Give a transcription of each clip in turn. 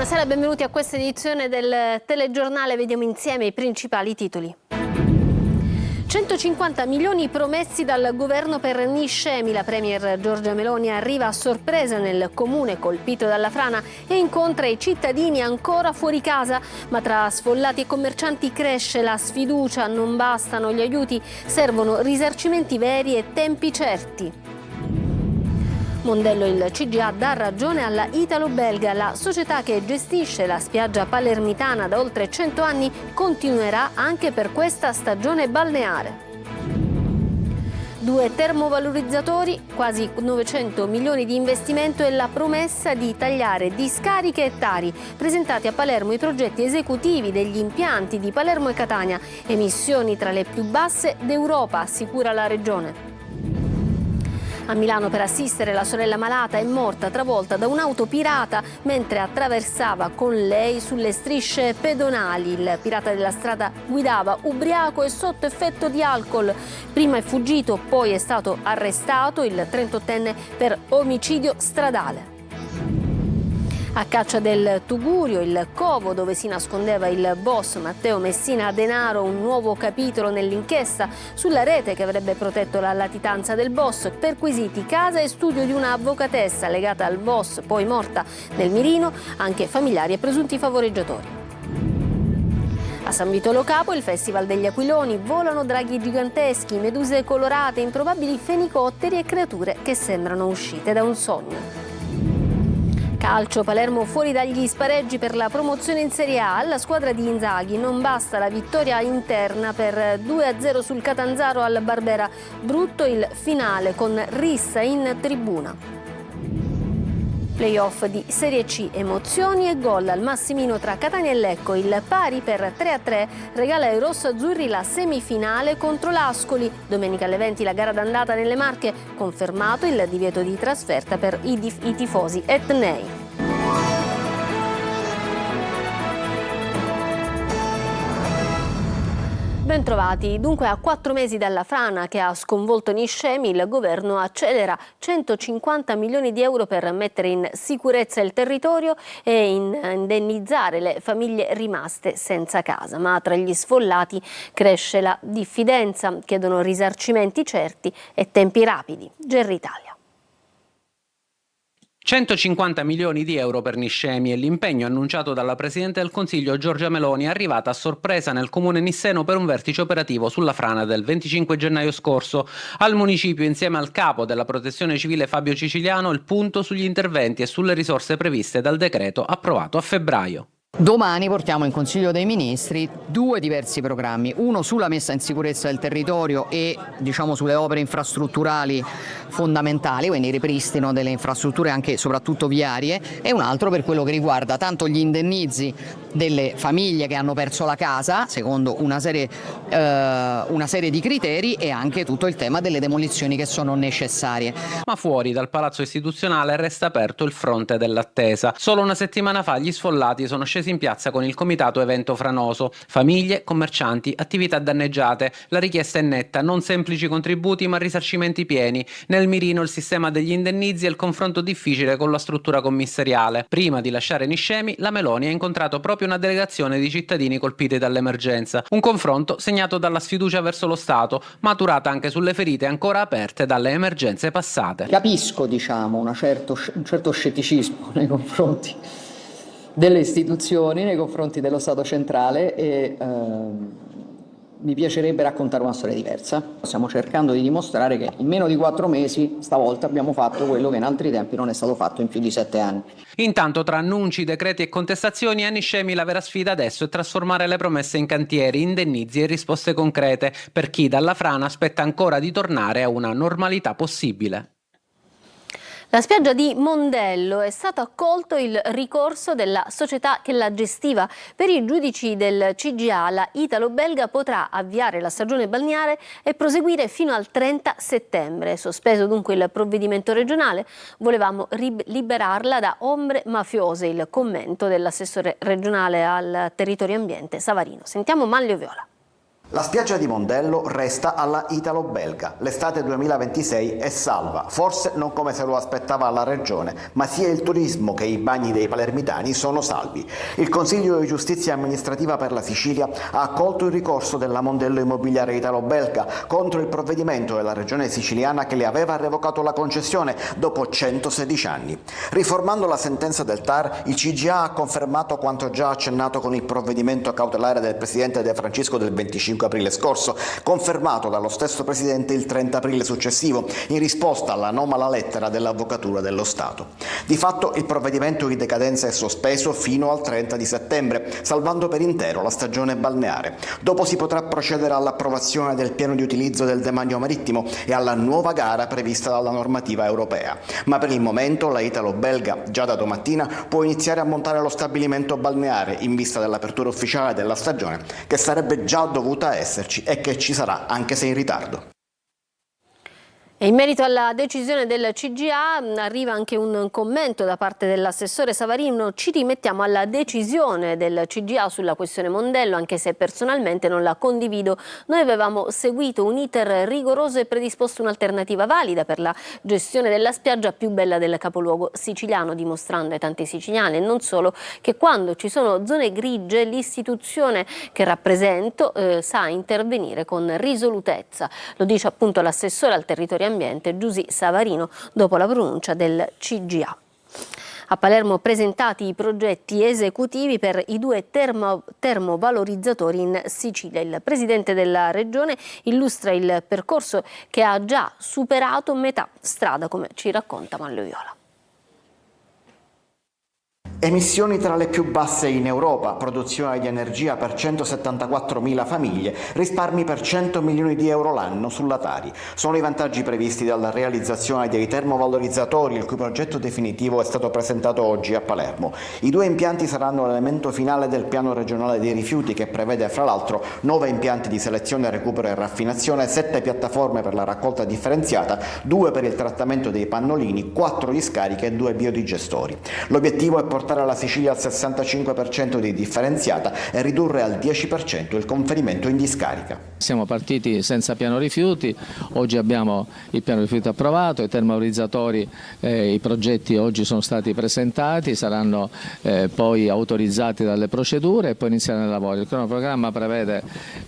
Buonasera, benvenuti a questa edizione del telegiornale. Vediamo insieme i principali titoli. 150 milioni promessi dal governo per Niscemi. La premier Giorgia Meloni arriva a sorpresa nel comune colpito dalla frana e incontra i cittadini ancora fuori casa. Ma tra sfollati e commercianti cresce la sfiducia. Non bastano gli aiuti, servono risarcimenti veri e tempi certi. Mondello, il CGA dà ragione alla Italo-Belga. La società che gestisce la spiaggia palermitana da oltre 100 anni continuerà anche per questa stagione balneare. 2 termovalorizzatori, quasi 900 milioni di investimento e la promessa di tagliare discariche e tari. Presentati a Palermo i progetti esecutivi degli impianti di Palermo e Catania. Emissioni tra le più basse d'Europa, assicura la Regione. A Milano, per assistere la sorella malata, è morta travolta da un'auto pirata mentre attraversava con lei sulle strisce pedonali. Il pirata della strada guidava ubriaco e sotto effetto di alcol. Prima è fuggito, poi è stato arrestato il 38enne per omicidio stradale. A caccia del tugurio, il covo dove si nascondeva il boss Matteo Messina Denaro, un nuovo capitolo nell'inchiesta sulla rete che avrebbe protetto la latitanza del boss. Perquisiti casa e studio di una avvocatessa legata al boss, poi morta nel mirino, anche familiari e presunti favoreggiatori. A San Vitolo Capo, il Festival degli Aquiloni, volano draghi giganteschi, meduse colorate, improbabili fenicotteri e creature che sembrano uscite da un sogno. Calcio, Palermo fuori dagli spareggi per la promozione in Serie A. Alla squadra di Inzaghi non basta la vittoria interna per 2-0 sul Catanzaro al Barbera. Brutto il finale con rissa in tribuna. Playoff di Serie C, emozioni e gol al Massimino tra Catania e Lecco. Il pari per 3-3 regala ai rossoazzurri la semifinale contro l'Ascoli. Domenica alle 20 la gara d'andata nelle Marche, confermato il divieto di trasferta per i tifosi etnei. Bentrovati. Dunque, a 4 mesi dalla frana che ha sconvolto Niscemi, il governo accelera 150 milioni di euro per mettere in sicurezza il territorio e indennizzare le famiglie rimaste senza casa. Ma tra gli sfollati cresce la diffidenza, chiedono risarcimenti certi e tempi rapidi. GR Italia. 150 milioni di euro per Niscemi e l'impegno annunciato dalla Presidente del Consiglio Giorgia Meloni, arrivata a sorpresa nel comune nisseno per un vertice operativo sulla frana del 25 gennaio scorso. Al municipio, insieme al capo della Protezione Civile Fabio Ciciliano, il punto sugli interventi e sulle risorse previste dal decreto approvato a febbraio. Domani portiamo in Consiglio dei Ministri 2 diversi programmi, uno sulla messa in sicurezza del territorio e sulle opere infrastrutturali fondamentali, quindi il ripristino delle infrastrutture anche e soprattutto viarie, e un altro per quello che riguarda tanto gli indennizi delle famiglie che hanno perso la casa secondo una serie di criteri e anche tutto il tema delle demolizioni che sono necessarie. Ma fuori dal palazzo istituzionale resta aperto il fronte dell'attesa. Solo una settimana fa gli sfollati sono scesi in piazza con il comitato evento franoso. Famiglie, commercianti, attività danneggiate. La richiesta è netta, non semplici contributi ma risarcimenti pieni. Nel mirino il sistema degli indennizi e il confronto difficile con la struttura commissariale. Prima di lasciare Niscemi, la Meloni ha incontrato proprio una delegazione di cittadini colpiti dall'emergenza. Un confronto segnato dalla sfiducia verso lo Stato, maturata anche sulle ferite ancora aperte dalle emergenze passate. Capisco un certo scetticismo nei confronti delle istituzioni, nei confronti dello Stato centrale e mi piacerebbe raccontare una storia diversa. Stiamo cercando di dimostrare che in meno di 4 mesi stavolta abbiamo fatto quello che in altri tempi non è stato fatto in più di 7 anni. Intanto, tra annunci, decreti e contestazioni, a Niscemi la vera sfida adesso è trasformare le promesse in cantieri, indennizi e risposte concrete per chi dalla frana aspetta ancora di tornare a una normalità possibile. La spiaggia di Mondello è stato accolto il ricorso della società che la gestiva. Per i giudici del CGA, la Italo-Belga potrà avviare la stagione balneare e proseguire fino al 30 settembre. Sospeso dunque il provvedimento regionale, volevamo liberarla da ombre mafiose, il commento dell'assessore regionale al territorio e ambiente Savarino. Sentiamo Manlio Viola. La spiaggia di Mondello resta alla italo-belga. L'estate 2026 è salva, forse non come se lo aspettava la regione, ma sia il turismo che i bagni dei palermitani sono salvi. Il Consiglio di Giustizia Amministrativa per la Sicilia ha accolto il ricorso della Mondello Immobiliare italo-belga contro il provvedimento della regione siciliana che le aveva revocato la concessione dopo 116 anni. Riformando la sentenza del TAR, il CGA ha confermato quanto già accennato con il provvedimento cautelare del presidente De Francisco del 25 aprile scorso, confermato dallo stesso Presidente il 30 aprile successivo, in risposta all'anomala lettera dell'Avvocatura dello Stato. Di fatto il provvedimento di decadenza è sospeso fino al 30 di settembre, salvando per intero la stagione balneare. Dopo si potrà procedere all'approvazione del piano di utilizzo del demanio marittimo e alla nuova gara prevista dalla normativa europea. Ma per il momento la italo-belga, già da domattina, può iniziare a montare lo stabilimento balneare in vista dell'apertura ufficiale della stagione, che sarebbe già dovuta esserci e che ci sarà anche se in ritardo. E in merito alla decisione del CGA arriva anche un commento da parte dell'assessore Savarino. Ci rimettiamo alla decisione del CGA sulla questione Mondello, anche se personalmente non la condivido. Noi avevamo seguito un iter rigoroso e predisposto un'alternativa valida per la gestione della spiaggia più bella del capoluogo siciliano, dimostrando ai tanti siciliani e non solo che quando ci sono zone grigie l'istituzione che rappresento sa intervenire con risolutezza. Lo dice appunto l'assessore al territorio ambiente Giusy Savarino dopo la pronuncia del CGA. A Palermo presentati i progetti esecutivi per i 2 termovalorizzatori in Sicilia. Il presidente della regione illustra il percorso che ha già superato metà strada, come ci racconta Manlio Viola. Emissioni tra le più basse in Europa, produzione di energia per 174.000 famiglie, risparmi per 100 milioni di euro l'anno sulla Tari. Sono i vantaggi previsti dalla realizzazione dei termovalorizzatori, il cui progetto definitivo è stato presentato oggi a Palermo. I 2 impianti saranno l'elemento finale del piano regionale dei rifiuti, che prevede fra l'altro 9 impianti di selezione, recupero e raffinazione, 7 piattaforme per la raccolta differenziata, 2 per il trattamento dei pannolini, 4 discariche e 2 biodigestori. L'obiettivo è portare la Sicilia al 65% di differenziata e ridurre al 10% il conferimento in discarica. Siamo partiti senza piano rifiuti, oggi abbiamo il piano rifiuti approvato, i termovalorizzatori, i progetti oggi sono stati presentati, saranno poi autorizzati dalle procedure e poi inizieranno i lavori. Il cronoprogramma prevede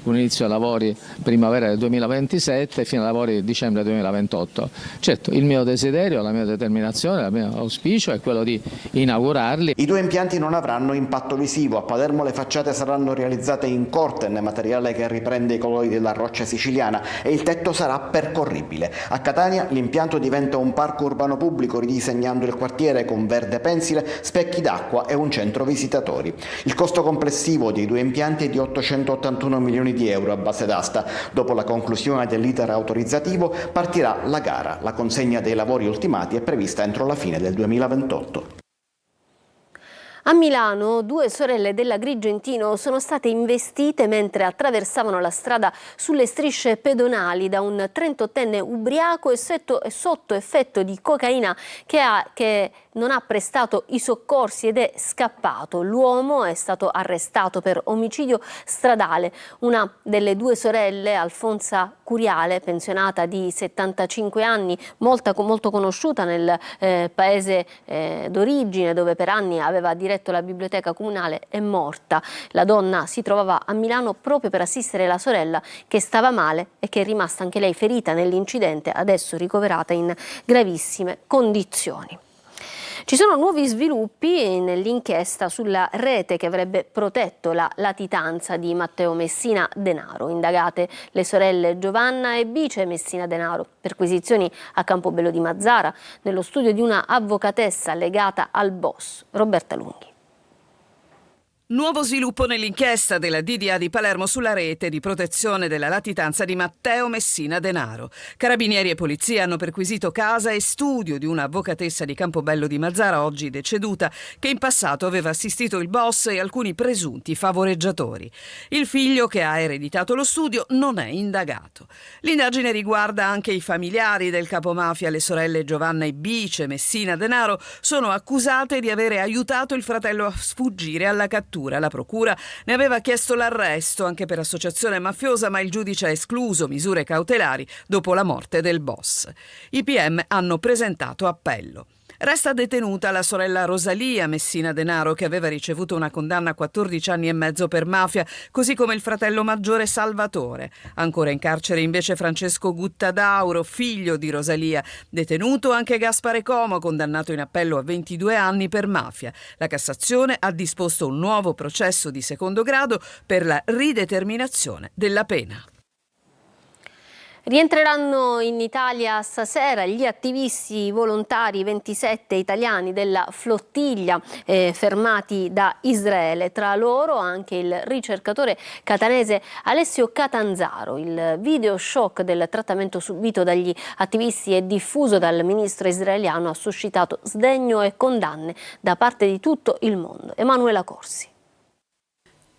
un inizio dei lavori primavera del 2027 fino ai lavori dicembre 2028. Certo, il mio desiderio, la mia determinazione, il mio auspicio è quello di inaugurarli. I 2 impianti non avranno impatto visivo. A Palermo le facciate saranno realizzate in corten, materiale che riprende i colori della roccia siciliana, e il tetto sarà percorribile. A Catania l'impianto diventa un parco urbano pubblico, ridisegnando il quartiere con verde pensile, specchi d'acqua e un centro visitatori. Il costo complessivo dei 2 impianti è di 881 milioni di euro a base d'asta. Dopo la conclusione dell'iter autorizzativo partirà la gara. La consegna dei lavori ultimati è prevista entro la fine del 2028. A Milano 2 sorelle dell'Agrigentino sono state investite mentre attraversavano la strada sulle strisce pedonali da un 38enne ubriaco e sotto effetto di cocaina che non ha prestato i soccorsi ed è scappato. L'uomo è stato arrestato per omicidio stradale. Una delle 2 sorelle, Alfonsa Curiale, pensionata di 75 anni, molto conosciuta nel paese d'origine, dove per anni aveva diretto la biblioteca comunale, è morta. La donna si trovava a Milano proprio per assistere la sorella, che stava male e che è rimasta anche lei ferita nell'incidente, adesso ricoverata in gravissime condizioni. Ci sono nuovi sviluppi nell'inchiesta sulla rete che avrebbe protetto la latitanza di Matteo Messina Denaro. Indagate le sorelle Giovanna e Bice Messina Denaro. Perquisizioni a Campobello di Mazara, nello studio di una avvocatessa legata al boss, Roberta Lunghi. Nuovo sviluppo nell'inchiesta della DDA di Palermo sulla rete di protezione della latitanza di Matteo Messina Denaro. Carabinieri e polizia hanno perquisito casa e studio di un'avvocatessa di Campobello di Mazara, oggi deceduta, che in passato aveva assistito il boss e alcuni presunti favoreggiatori. Il figlio, che ha ereditato lo studio, non è indagato. L'indagine riguarda anche i familiari del capomafia. Le sorelle Giovanna e Bice Messina Denaro sono accusate di avere aiutato il fratello a sfuggire alla cattura. addirittura la procura ne aveva chiesto l'arresto anche per associazione mafiosa, ma il giudice ha escluso misure cautelari dopo la morte del boss. I PM hanno presentato appello. Resta detenuta la sorella Rosalia Messina Denaro, che aveva ricevuto una condanna a 14 anni e mezzo per mafia, così come il fratello maggiore Salvatore. Ancora in carcere invece Francesco Guttadauro, figlio di Rosalia. Detenuto anche Gaspare Como, condannato in appello a 22 anni per mafia. La Cassazione ha disposto un nuovo processo di secondo grado per la rideterminazione della pena. Rientreranno in Italia stasera gli attivisti volontari 27 italiani della flottiglia fermati da Israele. Tra loro anche il ricercatore catanese Alessio Catanzaro. Il video shock del trattamento subito dagli attivisti e diffuso dal ministro israeliano ha suscitato sdegno e condanne da parte di tutto il mondo. Emanuela Corsi.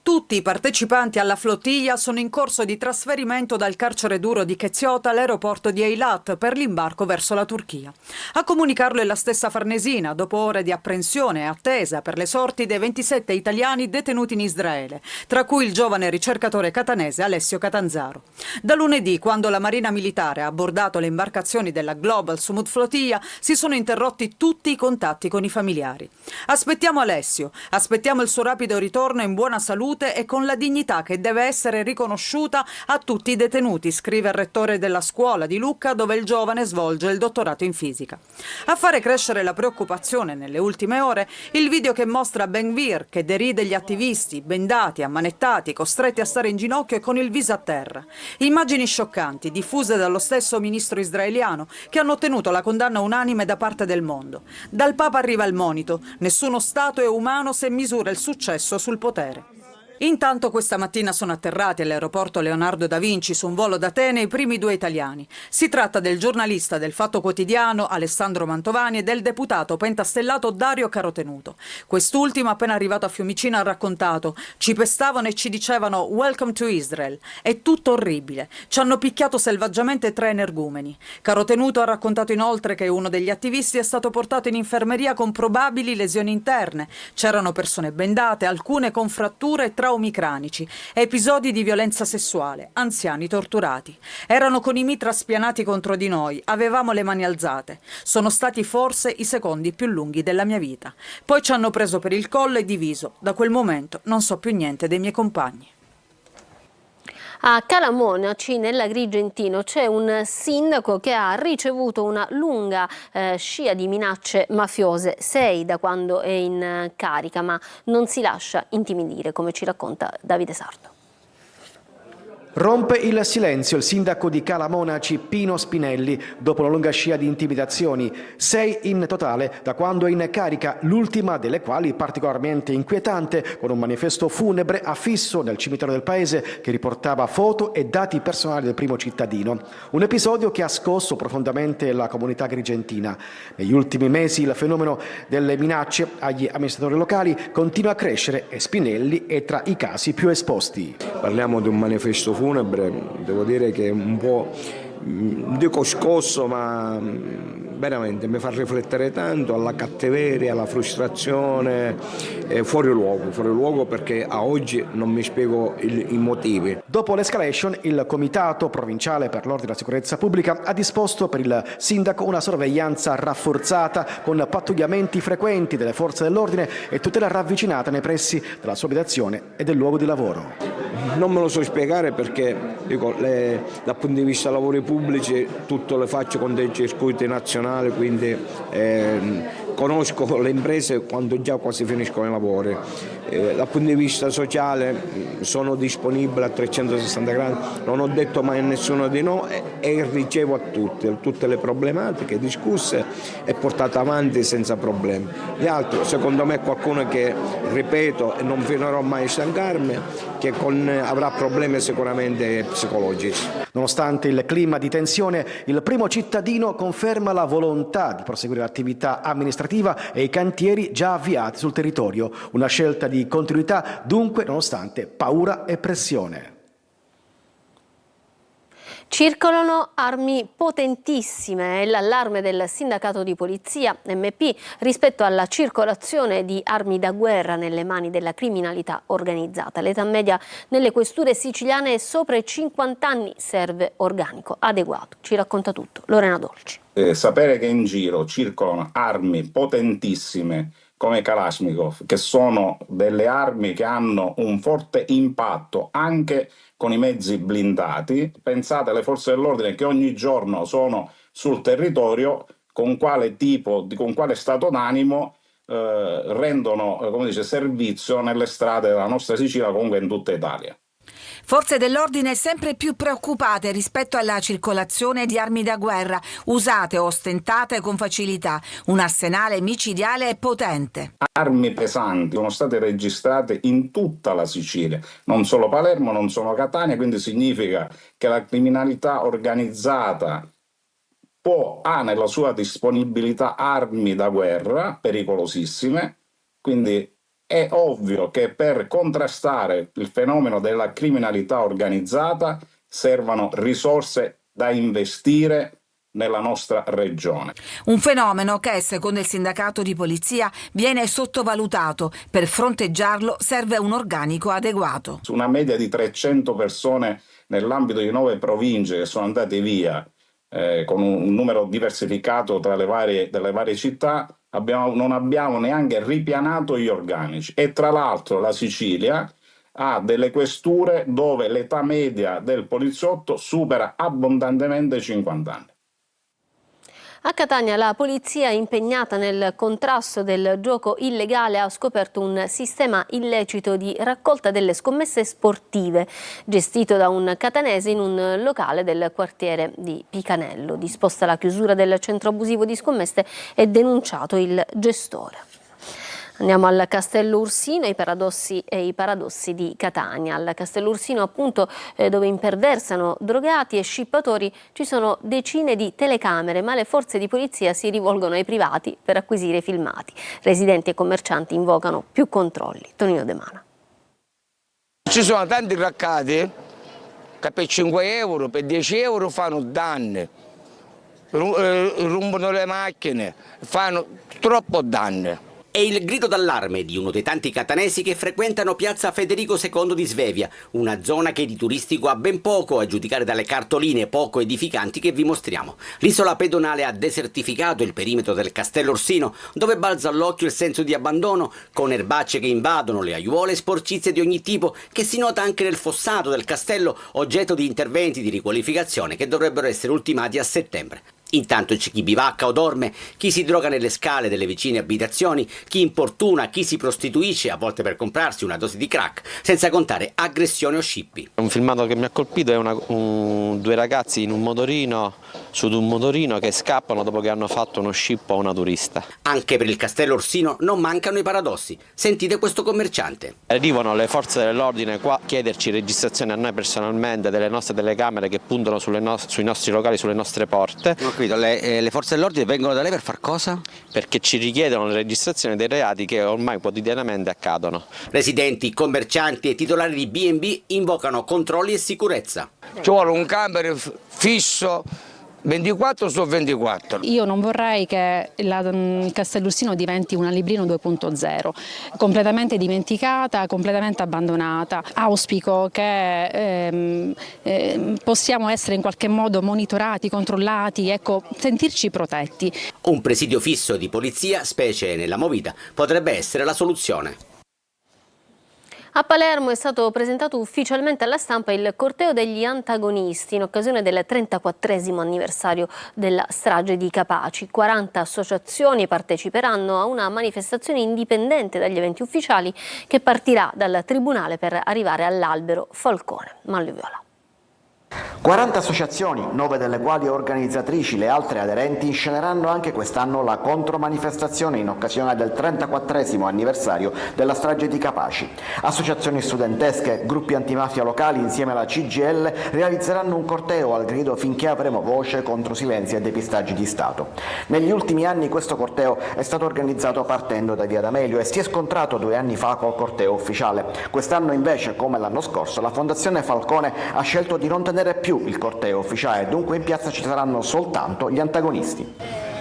Tutti i partecipanti alla flottiglia sono in corso di trasferimento dal carcere duro di Ketziota all'aeroporto di Eilat per l'imbarco verso la Turchia. A comunicarlo è la stessa Farnesina, dopo ore di apprensione e attesa per le sorti dei 27 italiani detenuti in Israele, tra cui il giovane ricercatore catanese Alessio Catanzaro. Da lunedì, quando la Marina Militare ha abbordato le imbarcazioni della Global Sumud Flotilla, si sono interrotti tutti i contatti con i familiari. Aspettiamo Alessio, aspettiamo il suo rapido ritorno in buona salute e con la dignità che deve essere riconosciuta a tutti i detenuti, scrive il rettore della scuola di Lucca, dove il giovane svolge il dottorato in fisica. A fare crescere la preoccupazione nelle ultime ore il video che mostra Ben Gvir che deride gli attivisti, bendati, ammanettati, costretti a stare in ginocchio e con il viso a terra. Immagini scioccanti diffuse dallo stesso ministro israeliano che hanno ottenuto la condanna unanime da parte del mondo. Dal Papa arriva il monito: nessuno Stato è umano se misura il successo sul potere. Intanto questa mattina sono atterrati all'aeroporto Leonardo da Vinci su un volo d'Atene i primi due italiani. Si tratta del giornalista del Fatto Quotidiano Alessandro Mantovani e del deputato pentastellato Dario Carotenuto. Quest'ultimo, appena arrivato a Fiumicino, ha raccontato: ci pestavano e ci dicevano "Welcome to Israel". È tutto orribile. Ci hanno picchiato selvaggiamente 3 energumeni. Carotenuto ha raccontato inoltre che uno degli attivisti è stato portato in infermeria con probabili lesioni interne. C'erano persone bendate, alcune con fratture e traumi cranici, episodi di violenza sessuale, anziani torturati. Erano con i mitra spianati contro di noi, avevamo le mani alzate. Sono stati forse i secondi più lunghi della mia vita. Poi ci hanno preso per il collo e diviso. Da quel momento non so più niente dei miei compagni. A Calamonaci, nell'Agrigentino, c'è un sindaco che ha ricevuto una lunga scia di minacce mafiose, 6 da quando è in carica, ma non si lascia intimidire, come ci racconta Davide Sardo. Rompe il silenzio il sindaco di Calamonaci Pino Spinelli dopo una lunga scia di intimidazioni, 6 in totale da quando è in carica, l'ultima delle quali particolarmente inquietante, con un manifesto funebre affisso nel cimitero del paese che riportava foto e dati personali del primo cittadino. Un episodio che ha scosso profondamente la comunità agrigentina. Negli ultimi mesi il fenomeno delle minacce agli amministratori locali continua a crescere e Spinelli è tra i casi più esposti. Parliamo di un manifesto funebre, devo dire che è un po', dico scosso, ma veramente mi fa riflettere tanto alla cattiveria, alla frustrazione, fuori luogo perché a oggi non mi spiego i motivi. Dopo l'escalation, il Comitato Provinciale per l'Ordine e la Sicurezza Pubblica ha disposto per il sindaco una sorveglianza rafforzata con pattugliamenti frequenti delle forze dell'ordine e tutela ravvicinata nei pressi della sua abitazione e del luogo di lavoro. Non me lo so spiegare perché dico, dal punto di vista dei lavori pubblici tutto le faccio con dei circuiti nazionali, quindi conosco le imprese quando già quasi finiscono i lavori. Dal punto di vista sociale sono disponibile a 360 gradi, non ho detto mai a nessuno di no e ricevo a tutte le problematiche discusse e portate avanti senza problemi. Gli altri, secondo me, qualcuno che, ripeto, e non finirò mai a stancarmi, che avrà problemi sicuramente psicologici. Nonostante il clima di tensione, il primo cittadino conferma la volontà di proseguire l'attività amministrativa e i cantieri già avviati sul territorio. Una scelta di continuità, dunque, nonostante paura e pressione. Circolano armi potentissime, è l'allarme del sindacato di polizia MP rispetto alla circolazione di armi da guerra nelle mani della criminalità organizzata. L'età media nelle questure siciliane è sopra i 50 anni, serve organico adeguato. Ci racconta tutto Lorena Dolci. Sapere che in giro circolano armi potentissime come Kalashnikov, che sono delle armi che hanno un forte impatto anche con i mezzi blindati. Pensate alle forze dell'ordine che ogni giorno sono sul territorio, con quale stato d'animo rendono servizio nelle strade della nostra Sicilia, comunque in tutta Italia. Forze dell'ordine sempre più preoccupate rispetto alla circolazione di armi da guerra, usate o ostentate con facilità, un arsenale micidiale e potente. Armi pesanti sono state registrate in tutta la Sicilia, non solo Palermo, non solo Catania, quindi significa che la criminalità organizzata ha nella sua disponibilità armi da guerra pericolosissime, quindi è ovvio che per contrastare il fenomeno della criminalità organizzata servano risorse da investire nella nostra regione. Un fenomeno che, secondo il sindacato di polizia, viene sottovalutato. Per fronteggiarlo serve un organico adeguato. Su una media di 300 persone nell'ambito di 9 province che sono andate via, con un numero diversificato tra delle varie città, non abbiamo neanche ripianato gli organici. E tra l'altro la Sicilia ha delle questure dove l'età media del poliziotto supera abbondantemente i 50 anni. A Catania la polizia impegnata nel contrasto del gioco illegale ha scoperto un sistema illecito di raccolta delle scommesse sportive gestito da un catanese in un locale del quartiere di Picanello. Disposta la chiusura del centro abusivo di scommesse e denunciato il gestore. Andiamo al Castello Ursino, i paradossi di Catania. Al Castello Ursino, appunto, dove imperversano drogati e scippatori, ci sono decine di telecamere, ma le forze di polizia si rivolgono ai privati per acquisire filmati. Residenti e commercianti invocano più controlli. Tonino De Mana. Ci sono tanti raccati che per 5 euro, per 10 euro fanno danni, rumbano le macchine, fanno troppo danni. È il grido d'allarme di uno dei tanti catanesi che frequentano piazza Federico II di Svevia, una zona che di turistico ha ben poco, a giudicare dalle cartoline poco edificanti che vi mostriamo. L'isola pedonale ha desertificato il perimetro del Castello Ursino, dove balza all'occhio il senso di abbandono, con erbacce che invadono le aiuole e sporcizie di ogni tipo, che si nota anche nel fossato del castello, oggetto di interventi di riqualificazione che dovrebbero essere ultimati a settembre. Intanto c'è chi bivacca o dorme, chi si droga nelle scale delle vicine abitazioni, chi importuna, chi si prostituisce, a volte per comprarsi una dose di crack, senza contare aggressioni o scippi. Un filmato che mi ha colpito è due ragazzi in un motorino, su un motorino, che scappano dopo che hanno fatto uno scippo a una turista. Anche per il Castello Ursino non mancano i paradossi. Sentite questo commerciante. Arrivano le forze dell'ordine qua a chiederci registrazioni a noi personalmente delle nostre telecamere che puntano sui nostri locali, sulle nostre porte. Le forze dell'ordine vengono da lei per far cosa? Perché ci richiedono le registrazioni dei reati che ormai quotidianamente accadono. Residenti, commercianti e titolari di B&B invocano controlli e sicurezza. Ci vuole un camper fisso 24 su 24. Io non vorrei che il Castello Ursino diventi una Librino 2.0, completamente dimenticata, completamente abbandonata. Auspico che possiamo essere in qualche modo monitorati, controllati, sentirci protetti. Un presidio fisso di polizia, specie nella movida, potrebbe essere la soluzione. A Palermo è stato presentato ufficialmente alla stampa il corteo degli antagonisti in occasione del 34esimo anniversario della strage di Capaci. 40 associazioni parteciperanno a una manifestazione indipendente dagli eventi ufficiali che partirà dal Tribunale per arrivare all'Albero Falcone. Manlio Viola. 40 associazioni, 9 delle quali organizzatrici, le altre aderenti, insceneranno anche quest'anno la contromanifestazione in occasione del 34esimo anniversario della strage di Capaci. Associazioni studentesche, gruppi antimafia locali insieme alla CGIL realizzeranno un corteo al grido "finché avremo voce" contro silenzi e depistaggi di Stato. Negli ultimi anni questo corteo è stato organizzato partendo da Via D'Amelio e si è scontrato 2 anni fa col corteo ufficiale. Quest'anno invece, come l'anno scorso, la Fondazione Falcone ha scelto di non tenere essere più il corteo ufficiale, dunque in piazza ci saranno soltanto gli antagonisti.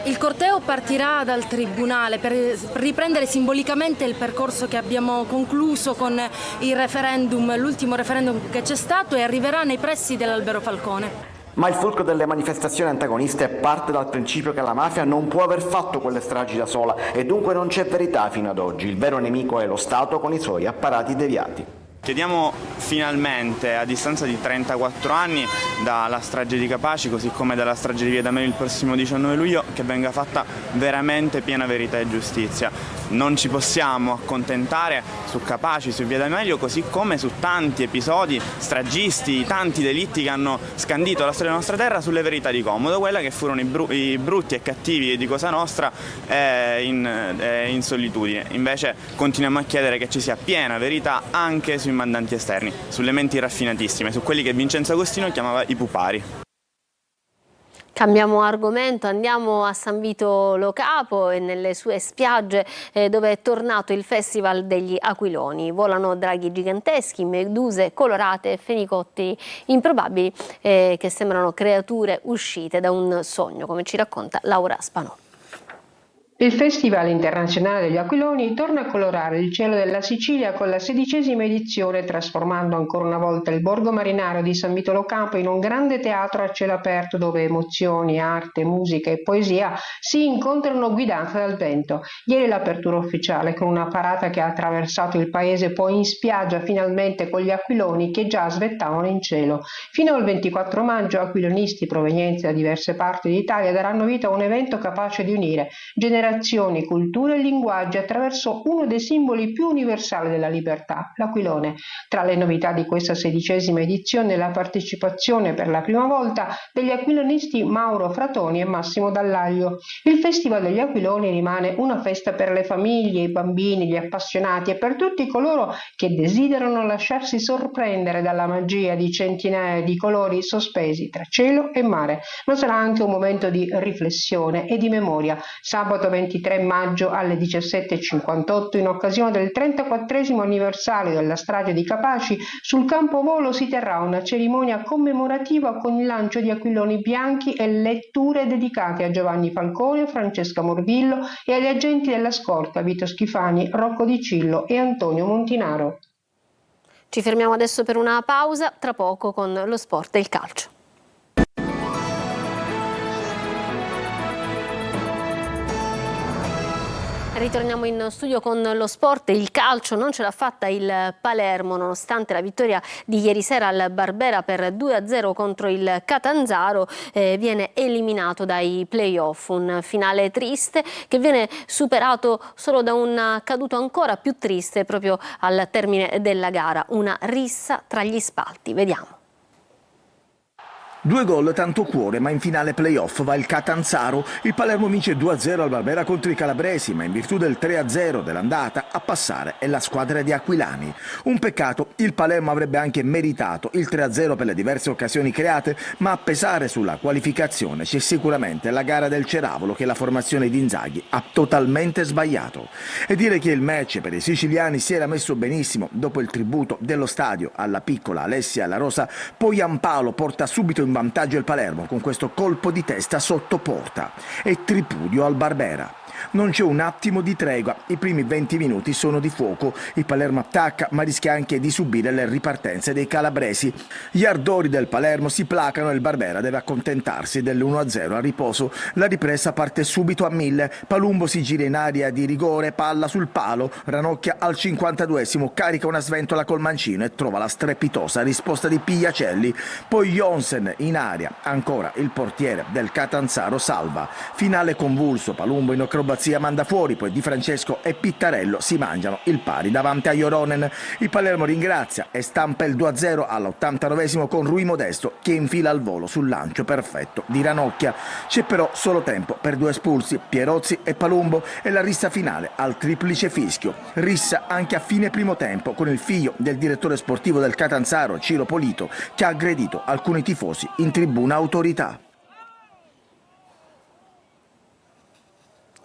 Il corteo partirà dal Tribunale per riprendere simbolicamente il percorso che abbiamo concluso con il referendum, l'ultimo referendum che c'è stato, e arriverà nei pressi dell'Albero Falcone. Ma il fulcro delle manifestazioni antagoniste parte dal principio che la mafia non può aver fatto quelle stragi da sola e dunque non c'è verità fino ad oggi. Il vero nemico è lo Stato con i suoi apparati deviati. Chiediamo finalmente, a distanza di 34 anni dalla strage di Capaci, così come dalla strage di Via D'Amelio il prossimo 19 luglio, che venga fatta veramente piena verità e giustizia. Non ci possiamo accontentare su Capaci, su Via D'Amelio, così come su tanti episodi stragisti, tanti delitti che hanno scandito la storia della nostra terra sulle verità di comodo, quella che furono i brutti e cattivi di Cosa Nostra in solitudine. Invece continuiamo a chiedere che ci sia piena verità anche sui mandanti esterni, sulle menti raffinatissime, su quelli che Vincenzo Agostino chiamava i pupari. Cambiamo argomento, andiamo a San Vito Lo Capo e nelle sue spiagge dove è tornato il Festival degli Aquiloni. Volano draghi giganteschi, meduse colorate e fenicotti improbabili che sembrano creature uscite da un sogno, come ci racconta Laura Spanò. Il Festival internazionale degli Aquiloni torna a colorare il cielo della Sicilia con la 16ª edizione, trasformando ancora una volta il borgo marinaro di San Vito Lo Capo in un grande teatro a cielo aperto dove emozioni, arte, musica e poesia si incontrano guidate dal vento. Ieri l'apertura ufficiale con una parata che ha attraversato il paese, poi in spiaggia finalmente con gli aquiloni che già svettavano in cielo. Fino al 24 maggio aquilonisti provenienti da diverse parti d'Italia daranno vita a un evento capace di unire generazioni, culture e linguaggi attraverso uno dei simboli più universali della libertà, l'aquilone. Tra le novità di questa 16ª edizione la partecipazione per la prima volta degli aquilonisti Mauro Fratoni e Massimo Dallaglio. Il Festival degli Aquiloni rimane una festa per le famiglie, i bambini, gli appassionati e per tutti coloro che desiderano lasciarsi sorprendere dalla magia di centinaia di colori sospesi tra cielo e mare, ma sarà anche un momento di riflessione e di memoria. Sabato 23 maggio alle 17:58, in occasione del 34° anniversario della strage di Capaci, sul campo volo si terrà una cerimonia commemorativa con il lancio di aquiloni bianchi e letture dedicate a Giovanni Falcone, Francesca Morvillo e agli agenti della scorta Vito Schifani, Rocco Di Cillo e Antonio Montinaro. Ci fermiamo adesso per una pausa, tra poco con lo sport e il calcio. Ritorniamo in studio con lo sport e il calcio. Non ce l'ha fatta il Palermo nonostante la vittoria di ieri sera al Barbera per 2-0 contro il Catanzaro. Viene eliminato dai play-off, un finale triste che viene superato solo da un caduto ancora più triste proprio al termine della gara, una rissa tra gli spalti. Vediamo. 2 gol, tanto cuore, ma in finale play-off va il Catanzaro. Il Palermo vince 2-0 al Barbera contro i calabresi, ma in virtù del 3-0 dell'andata a passare è la squadra di Aquilani. Un peccato, il Palermo avrebbe anche meritato il 3-0 per le diverse occasioni create, ma a pesare sulla qualificazione c'è sicuramente la gara del Ceravolo che la formazione di Inzaghi ha totalmente sbagliato. E dire che il match per i siciliani si era messo benissimo dopo il tributo dello stadio alla piccola Alessia La Rosa, poi Ampalo porta subito in vantaggio il Palermo con questo colpo di testa sotto porta e tripudio al Barbera. Non c'è un attimo di tregua, i primi 20 minuti sono di fuoco, il Palermo attacca ma rischia anche di subire le ripartenze dei calabresi. Gli ardori del Palermo si placano e il Barbera deve accontentarsi dell'1-0 a riposo. La ripresa parte subito a 1000, Palumbo si gira in area di rigore, palla sul palo, Ranocchia al 52esimo carica una sventola col mancino e trova la strepitosa risposta di Pigliacelli, poi Jonsen in area, ancora il portiere del Catanzaro salva. Finale convulso, Palumbo in acrobazia manda fuori, poi Di Francesco e Pittarello si mangiano il pari davanti a Joronen. Il Palermo ringrazia e stampa il 2-0 all'89esimo con Rui Modesto che infila al volo sul lancio perfetto di Ranocchia. C'è però solo tempo per 2 espulsi, Pierozzi e Palumbo, e la rissa finale al triplice fischio. Rissa anche a fine primo tempo con il figlio del direttore sportivo del Catanzaro, Ciro Polito, che ha aggredito alcuni tifosi in tribuna autorità.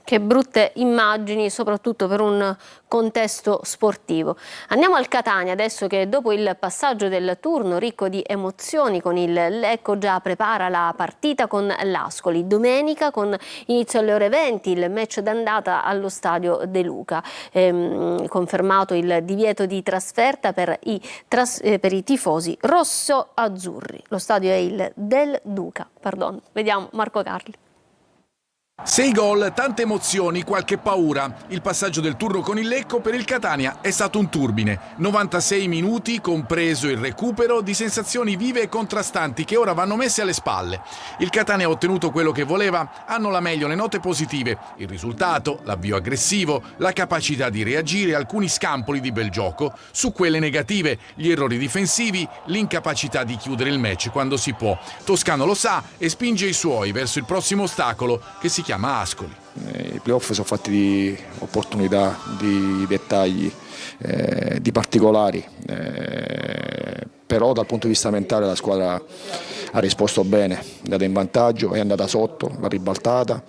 Che brutte immagini, soprattutto per un contesto sportivo. Andiamo al Catania adesso, che dopo il passaggio del turno ricco di emozioni con il Lecco già prepara la partita con l'Ascoli. Domenica, con inizio alle ore 20, il match d'andata allo stadio De Luca. Confermato il divieto di trasferta per i tifosi rosso-azzurri. Lo stadio è il Del Duca. Vediamo Marco Carli. 6 gol, tante emozioni, qualche paura. Il passaggio del turno con il Lecco per il Catania è stato un turbine. 96 minuti, compreso il recupero, di sensazioni vive e contrastanti che ora vanno messe alle spalle. Il Catania ha ottenuto quello che voleva, hanno la meglio le note positive. Il risultato, l'avvio aggressivo, la capacità di reagire, alcuni scampoli di bel gioco. Su quelle negative, gli errori difensivi, l'incapacità di chiudere il match quando si può. Toscano lo sa e spinge i suoi verso il prossimo ostacolo, che si chiama Ascoli. I playoff sono fatti di opportunità, di dettagli, di particolari, però dal punto di vista mentale la squadra ha risposto bene, è andata in vantaggio, è andata sotto, l'ha ribaltata,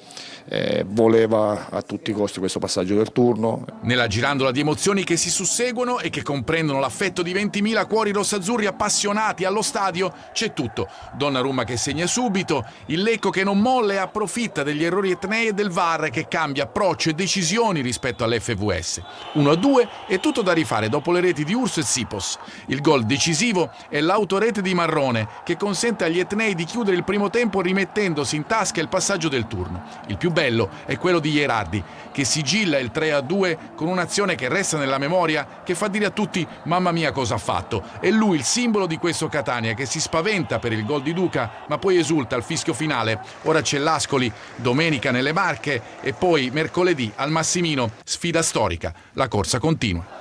voleva a tutti i costi questo passaggio del turno. Nella girandola di emozioni che si susseguono e che comprendono l'affetto di 20.000 cuori rossazzurri appassionati allo stadio, c'è tutto. Donnarumma che segna subito, il Lecco che non molla e approfitta degli errori etnei e del VAR che cambia approccio e decisioni rispetto all'FVS. 1-2 e tutto da rifare dopo le reti di Urso e Sipos. Il gol decisivo è l'autorete di Marrone che consente agli etnei di chiudere il primo tempo rimettendosi in tasca il passaggio del turno. Il più bello è quello di Ierardi che sigilla il 3-2 con un'azione che resta nella memoria, che fa dire a tutti mamma mia cosa ha fatto. È lui il simbolo di questo Catania che si spaventa per il gol di Duca ma poi esulta al fischio finale. Ora c'è l'Ascoli domenica nelle Marche e poi mercoledì al Massimino, sfida storica, la corsa continua.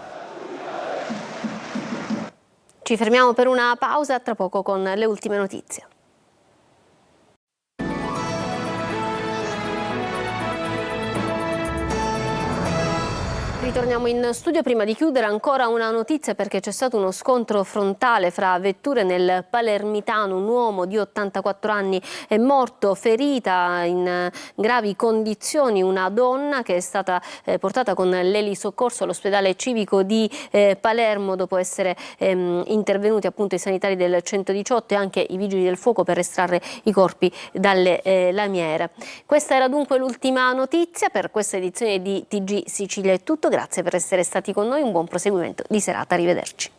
Ci fermiamo per una pausa, tra poco con le ultime notizie. Ritorniamo in studio. Prima di chiudere ancora una notizia, perché c'è stato uno scontro frontale fra vetture nel Palermitano. Un uomo di 84 anni è morto, ferita in gravi condizioni una donna che è stata portata con l'elisoccorso all'ospedale civico di Palermo dopo essere intervenuti appunto i sanitari del 118 e anche i vigili del fuoco per estrarre i corpi dalle lamiere. Questa era dunque l'ultima notizia. Per questa edizione di TG Sicilia è tutto. Grazie per essere stati con noi, un buon proseguimento di serata, arrivederci.